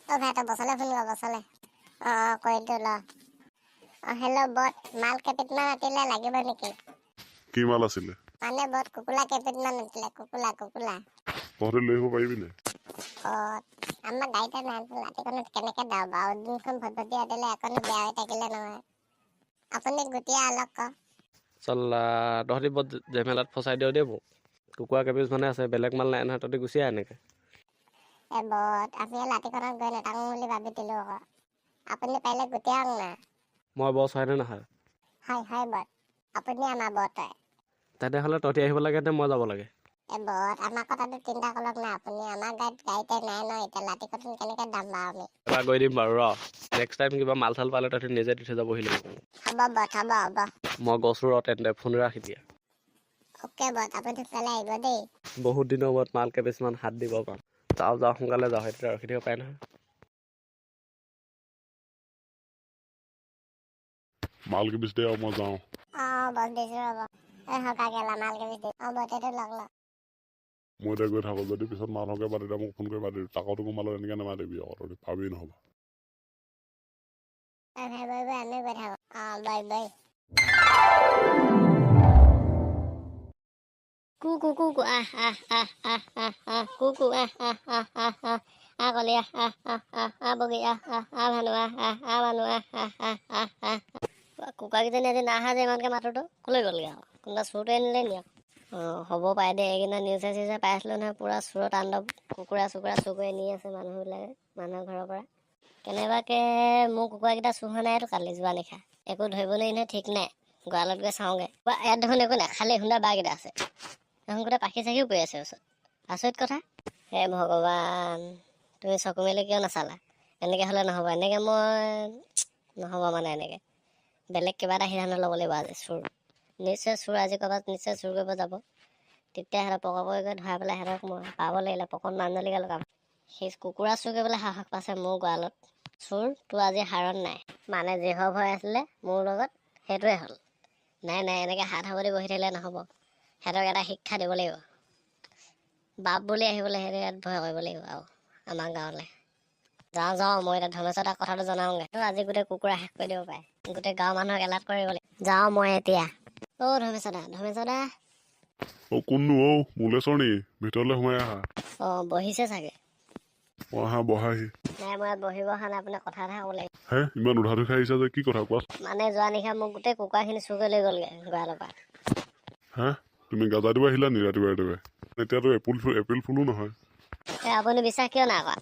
Oh, ভাই, বছলে phone কৰ বছলে। কৈ দিওঁ ল। হেল্ল' বট, মাল কেইপিটমান আছিলে, লাগিব নেকি? কি মাল আছিলে? মানে বট কুকুলা কেইপিটমান আছিলে, কুকুলা। তহঁতে লৈ আহিব পাৰিবি নে? আমাৰ গাড়ীতে নাই, ৰাতিখনত কেনেকে দাও বাৰু? যোনখন ভটভটি আদিলে এখনো বেয়া হৈ থাকিলে নহয়। আপুনি গুটিয়া অলপ ক। চল্লা তহঁতি বৰ জেমেলাত ফচাই দিয় দেই মোক। কুকুৰা কেইপিচ মানে আছে, বেলেগ মাল নাই নহয়, তহঁতি গুচি আহ এনেকে। বট, আমি ৰাতিখনত গৈ নাথাকো বুলি ভাবি দিলো আকৌ। আপুনি পাৰিলে গুটিয়াওক না। মই বছ হয়নে নহয়? হয় বট, আপুনি আমাৰ বট হয়। তেনেহ'লে তহঁতি আহিব লাগে নে মই যাব লাগে? বট, আমাৰ কথাটো চিন্তা কৰক না আপুনি। আমাৰ গাড়ীতে নাই ন এতিয়া, ৰাতিখনত কেনেকে দাম বাৰু আমি? এটা কৰি দিম বাৰু ৰ। নেক্সট টাইম কিবা মাল চাল পালে তহঁতি নিজে দি থৈ যাবহি লাগিব। হ'ব বট, হ'ব। মই গৈছোঁ ৰ তেন্তে, ফোন ৰাখ এতিয়া। অ'কে বট, আপুনি সোনকালে আহিব দেই। বহুত দিনৰ মূৰত মাল কেইপিচমান হাত দিব পাম। যাওঁ সোনকালে যাওঁ, এতিয়া ৰখি থাকিব পাৰে নহয়। মাল কি বিচ দে আৰু মই যাওঁ। বট দিছো ৰ'ব। সঁচা গেলা মাল কেইপিচ দিম। বট এইটো লগ। মই এতিয়া গৈ থাকোঁ, যদি পিছত মাল হকে পাতি তেতিয়া মোক ফোন কৰি পাতিবি। তাকতো মালত এনেকে নামাতিবি আকৌ, তহঁতি পাবি নহ'ব। আমি গৈ থাকোঁ। বাই। Cucu, cucu, কলি বগী ভানু কুকুৰাকেইজনী আজি নাহা যে ইমানকৈ মাতোতো ক'লৈ গ'লগৈ আৰু কোনোবা চোৰটোৱে আনিলে নি হ'ব পাৰে দেই। এইকেইদিন নিউজে চিউজে পাই আছিলোঁ নহয়, পূৰা চোৰৰ তাণ্ডৱ। কুকুৰা চুৰ কৰি নি আছে মানুহবিলাকে, মানুহৰ ঘৰৰ পৰা। কেনেবাকৈ মোৰ কুকুৰাকেইটা চুৰ হোৱা নাইতো কালি যোৱা নিশা, একো ধৰিব নোৱাৰি নহয়, ঠিক নাই। গঁৰালত গৈ চাওঁগৈ, ইয়াত দেখোন একো নাই, খালি সুন্দা বাঘকেইটা আছে। এখন গোটেই পাখি চাখিও পৰি আছে ওচৰত। আচৰিত কথা। হে ভগৱান, তুমি চকু মেলি কিয় নাচালা? এনেকৈ হ'লে নহ'ব, এনেকৈ নহ'ব মানে এনেকৈ। বেলেগ কিবা এটা সিদ্ধান্ত ল'ব লাগিব আজি। নিশ্চয় চোৰ আজি ক'ৰবাত নিশ্চয় চুৰ কৰিব যাব। তেতিয়া সিহঁতক পকৰি কৰি ধৰাই পেলাই সিহঁতক মই পাব লাগিলে পকত মানজলিকা লগাম। সেই কুকুৰা চুৰ কৰিবলৈ সাহস পাইছে মোৰ গঁৰালত। চোৰ তোৰ আজি হাৰত নাই। মানে যিহৰ ভয় আছিলে মোৰ লগত সেইটোৱে হ'ল। নাই এনেকৈ হাত সাৱটি বহি থাকিলে নহ'ব। সিহঁতক এটা শিক্ষা দিব লাগিব। বাপ বুলি আহিবলৈ সিহঁতে ইয়াত ভয় কৰিব লাগিব আৰু আমাৰ গাঁৱলৈ। যাওঁ মই এতিয়া ধৰ্মেশ্বৰ দাক কথাটো জনাওঁগৈ। আজি গোটেই কুকুৰা শেষ কৰি দিব পাৰে, গোটেই গাঁৱৰ মানুহক এলাৰ্ট কৰিব লাগিব। যাওঁ মই এতিয়া। ধৰ্মেশ্বৰ দা। কোননো মুলেশ্বৰ নেকি? ভিতৰলৈ সোমাই আহা। বহিছে চাগে। আহা বহাহি। নাই মই ইয়াত বহিব অহা নাই, আপোনাক কথা এটা ক'ব লাগিব। হে ইমান উধাটো খাই আহিছা যে, কি কথা কোৱা? মানে যোৱা নিশা মোক গোটেই কুকুৰাখিনি চুৰ কৰি লৈ গ'লগৈ গঁৰালৰ পৰা। হে তুমি গাজা দিব আহিলা নি ৰাতিপুৱাই? এতিয়াতো এপ্ৰিল ফুলো নহয়। আপুনি বিশ্বাস কিয় নাই কৰা?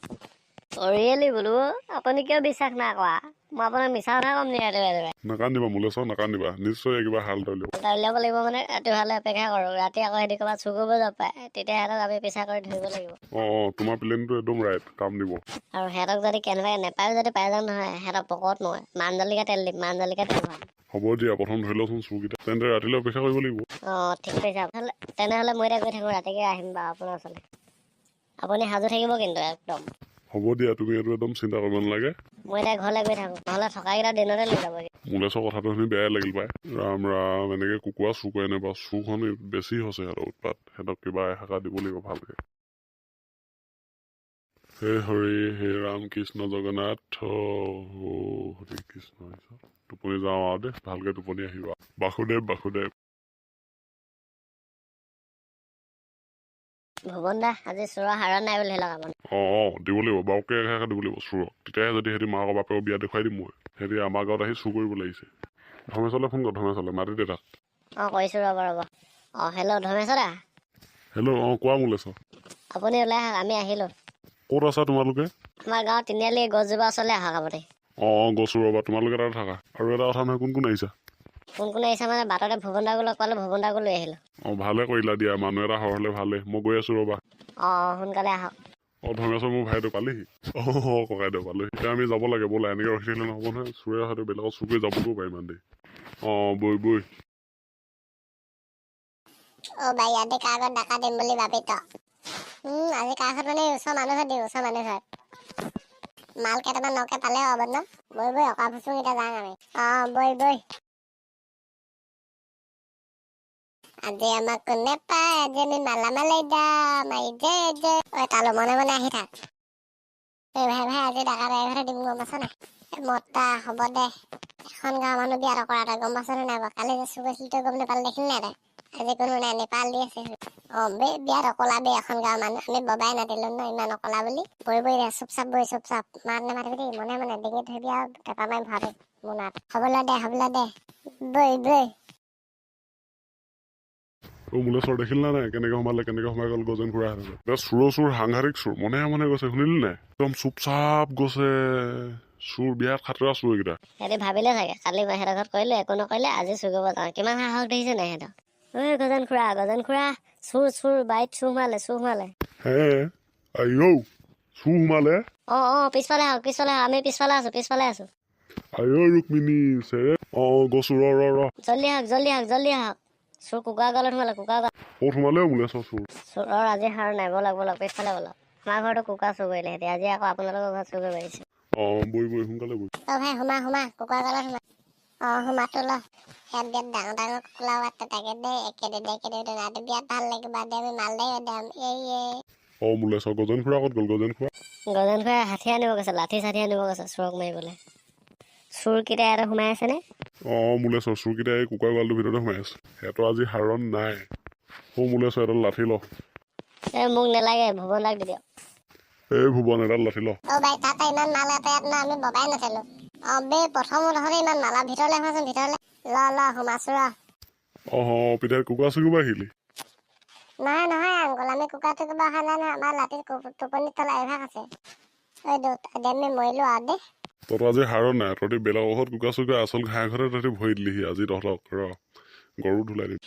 ৰিয়েলি বোলো, আপুনি কিয় বিশ্বাস নাই কৰা? মই আপোনাক মিছা কথা ক'ম নি ৰাতিপুৱাই? নাকান্দিবা মুলেশ্বৰ, নাকান্দিবা। নিশ্চয় কিবা হাল উলিয়াব লাগিব মানে ৰাতি ভালে অপেক্ষা কৰোঁ। ৰাতি আকৌ সিহঁতি ক'ৰবাত চুৰ কৰিব যাব পাৰে, তেতিয়া সিহঁতক আমি পিছা কৰি ধৰিব লাগিব। তোমাৰ প্লেনটো একদম ৰাইট, কাম দিব। আৰু সিহঁতক যদি কেনেবাকৈ নেপায় যদি পাই যাম নহয়, সিহঁতক পকৰত মই মানজলিকা তেল দিম, হ'ব দিয়া, প্ৰথম ধৰি লওঁচোন চুৰকেইটা, তেন্তে ৰাতিলৈ অপেক্ষা কৰিব লাগিব। ঠিক কৈছে। তেনেহ'লে মই এতিয়া গৈ থাকোঁ, ৰাতিকৈ আহিম বাৰু আপোনাৰ ওচৰলৈ। আপুনি সাজু থাকিব কিন্তু একদম। হ'ব দিয়া, তুমি এইটো একদম চিন্তা কৰিব নালাগে। মই এতিয়া ঘৰলৈ গৈ থাকোঁ, নহ'লে থকাকেইটা দিনতে লৈ যাবগৈ। মুলেশ্বৰ কথাটো শুনি বেয়াই লাগিল পাই। ৰাম এনেকৈ কুকুৰা চুৰ কৰে নে বাৰু? চুৰখন বেছি হৈছে সিহঁতৰ উৎপাত। সিহঁতক কিবা এশাকা দিব লাগিব ভালকৈ। হে হৰি হে ৰাম কৃষ্ণ জগন্নাথ হৰি কৃষ্ণ। টোপনি যাওঁ আৰু দেই, ভালকৈ টোপনি আহিবা। বাসুদেৱ। ভুৱন দা, আজি চোৰৰ হাৰত নাই বুলি লগাব। দিব লাগিব, বাৰুকৈ এশাকা দিব লাগিব চোৰক। তেতিয়াহে যদি সিহঁতি মাকৰ বাপেকৰ বিয়া দেখুৱাই দিম মই। সিহঁতি আমাৰ গাঁৱত আহি চুৰ কৰিব লাগিছে। ধৰ্মেশ্বৰলৈ ফোন কৰ, ধৰ্মেশ্বৰলৈ মাতি দে তাক। কৰিছোঁ ৰ'ব। হেল্ল' ধৰ্মেশ্বৰ দা। হেল্ল' কোৱা মুলেশ্বৰ। আপুনি ওলাই আহক, আমি আহিলোঁ। ক'ত আছা তোমালোকে? আমাৰ গাঁৱৰ তিনিআলি গছজোপা ওচৰলৈ আহক আপুনি। গৈছোঁ ৰ'বা, তোমালোকে তাতে থাকা। আৰু এটা কথা নহয়, কোন আহিছা? কোন আহিছা মানে বাটতে ভুৱন দাকো লগ পালোঁ, ভুৱন দাকো লৈ আহিলোঁ। ভালে কৰিলা দিয়া, মানুহ এটা সৰহ ভালে। মই গৈ আছোঁ ৰ'বা। সোনকালে আহক। ধৰ্মেশ্বৰ মোৰ ভাইটো পালেহি। ককাইদেউ পালেহি। এতিয়া আমি যাব লাগে, ব'লা। এনেকৈ ৰখি থাকিলে নহ'ব নহয়, চোৰে হয়তো বেলেগত চুৰ কৰি যাবগৈও পাৰে ইমান দেৰি। বৈ। বাই ইয়াতে কাৰ ঘৰত ডাকা দিম বুলি ভাবি আজি কাৰ ঘৰত মানে ওচৰ মানুহ ঘৰত মাল কেইটামান নকে পালে হ'ব ন? বৈ অকা ফুচুং এতিয়া যাওঁ আমি। বৈ। আজি আমাক কোনে পায়, আজি আমি মালা মাৰি যাম। তালৈ মনে আহি থাক। এই ভাই ভাই আজি ডাকা ড্ৰাইভাৰে দিম গম পাইছ নাই মতা হ'ব দে এখন গাঁৱৰ মানুহ বিয়া কৰা এটা গম পাইছ নাই বাৰু কালি যে চুৰ গৈছিল তই গম নাপালি দেখিলি নাই তই আজি কোনো নাই নেপাল দি আছে বে বিয়াত অকলা বে এখন গাঁৱৰ মানুহ আমি ববাই নাতিলো ন ইমান অকলা বুলি বহি বহি চুপ চাপ মাত নামাতিবি দেই মনে মনে ডিঙিত ধৰিবি আৰু টেপা মাৰি ভৰাবি মোনাত হ'বলৈ দে বৈ মুলেশ্বৰ দেখিল না নাই কেনেকে সোমাই গ'ল গজেন খুৰা হাতত চুৰ সাংঘাতিক চুৰ মনে গৈছে শুনিলি নাই একদম চুপচাপ গৈছে চুৰ বিয়াত খাতৰা চুৰ এইকেইটা সিহঁতি ভাবিলে চাগে কালি সিহঁতৰ ঘৰত কৰিলে একো নকৰিলে আজি চুৰ কৰিব যাওঁ কিমান সাহস দেখিছে নাই সিহঁতক ঐ গজেন খুৰা চুৰ বাৰীত চুৰ সোমালে হে আইঔ চুৰ সোমালে পিছফালে আহক আমি পিছফালে আছো আইঔ ৰুক্মিণী চেৰে গৈছো ৰ জল্দি আহক চুৰ কুকুৰা গলত সোমালে ক'ত সোমালে মুলেশ্বৰ চুৰৰ আজি সাৰ নাই বলক পিছফালে বলক আমাৰ ঘৰতো কুকুৰা চুৰ কৰিলে সিহঁতি আজি আকৌ আপোনালোকৰ ঘৰত চুৰ কৰিব আহিছে বই সোনকালে বই ভাই সোমা কুকুৰা গলত সোমাটো ল ইয়াত বিয়াত ডাঙৰ কুকুৰা তাকে দে একে দে বিয়াত ভাল লাগিব দে আমি মালদাই দাম মুলেশ্বৰ গজেন খুৰা ক'ত গ'ল গজেন খুৰাই হাতী আনিব গৈছে লাঠি চাঠি আনিব গৈছে চুৰক মাৰিবলৈ চুৰকেইটা ইয়াতে সোমাই আছেনে মুলেশ্বৰ চুৰকেইটা এই কুকুৰা গঁৰালটোৰ ভিতৰতে সোমাই আছে সিহঁতৰ আজি হাৰণ নাই মুলেশ্বৰ এডাল লাঠি ল মোক নেলাগে ভুৱন দাক দি দিয়ক এই ভুৱন এডাল লাঠি ল ভাই তাত ইমান মাল এটা ইয়াত না আমি ববাই নাছিলো প্ৰথম উদাহৰণে ইমান মালা ভিতৰলে সোমাচোন ভিতৰলে ল সোমাছো পিতাই কুকুৰা চুৰিব আহিলি নহয় আংকল আমি কুকুৰাটো কিবা অহা নাই নহয় আমাৰ ৰাতি টোপনিত তলা এভাগ আছে আমি মৰিলো আৰু দেই তহঁতৰ আজি হাৰণ নাই তহঁতি বেলেগৰ ঘৰত কুকুৰা চুকুৰা আচল ঘাঁহ ঘৰতে তহঁতি ভৰি দিলিহি আজি তহঁতক গৰু ধুলাই দিম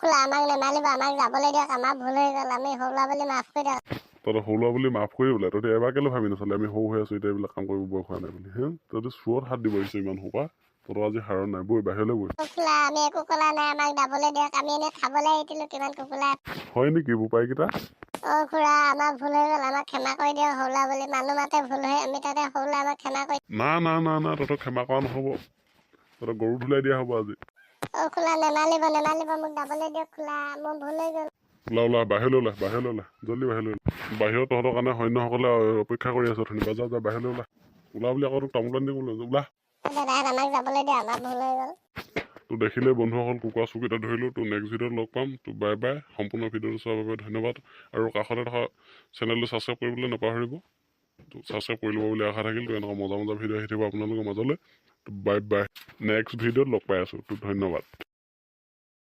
খোলা আমাক নেমালিব আমাক যাবলৈ দিয়ক আমাৰ ভুল হৈ গ'ল আমি সৰুলা বুলি মাফ কৰি দিয়ক তহঁতৰ সৰু ল'ৰা বুলি মাফ কৰি বোলে তহঁতি এবাৰ কেলৈ ভাবি নাচালে আমি সৰু হৈ আছো এতিয়া এইবিলাক কাম কৰিব বয়স হোৱা নাই বুলি তহঁতি চুৰত হাত দিব আহিছো ইমান সোপা তহঁতৰ আজি হাৰণ নাই বৈ বাহিৰলৈ বৈ আমি একো কলা নাই আমাক যাবলৈ দিয়ক আমি এনেই খাবলৈ আহিছিলো কিমান কুকুৰা হয় নেকি বোপাইকেইটা খুৰা আমাৰ ভুল হৈ গ'ল আমাক ক্ষমা কৰি দিয়ক সৰুলা বুলি মানুহ মাতে ভুল হৈ আমি তাতে সৰুলা আমাক ক্ষমা কৰি না তহঁতক ক্ষমা কৰা নহ'ব তহঁতক গৰু ধুলাই দিয়া হ'ব আজি খোলা নেমালিব মোক যাবলৈ দিয়ক খোলা মোৰ ভুল হৈ গ'ল ওলা বাহিৰলৈ ওলা জল্দি বাহিৰলৈ ওলা বাহিৰত তহঁতৰ কাৰণে সৈন্যসকলে অপেক্ষা কৰি আছে ধন্যবাদ যা বাহিৰলৈ ওলা বুলি আকৌ তোক তামোল আনি দিবলৈ ওলা দাদা আমাক যাবলৈ দিয়া আমাৰ ভুল হৈ গ'ল তোৰ দেখিলে বন্ধুসকল কুকুৰা চুকিটা ধৰিলোঁ তোৰ নেক্সট ভিডিঅ'ত লগ পাম তোৰ বাই সম্পূৰ্ণ ভিডিঅ'টো চোৱাৰ বাবে ধন্যবাদ আৰু কাষতে থকা চেনেলটো ছাবস্ক্ৰাইব কৰিবলৈ নাপাহৰিব ছাবস্ক্ৰাইব কৰি ল'ব বুলি আশা থাকিল তো এনেকুৱা মজা ভিডিঅ' আহি থাকিব আপোনালোকৰ মাজলৈ বাই নেক্সট ভিডিঅ'ত লগ পাই আছোঁ তোক ধন্যবাদ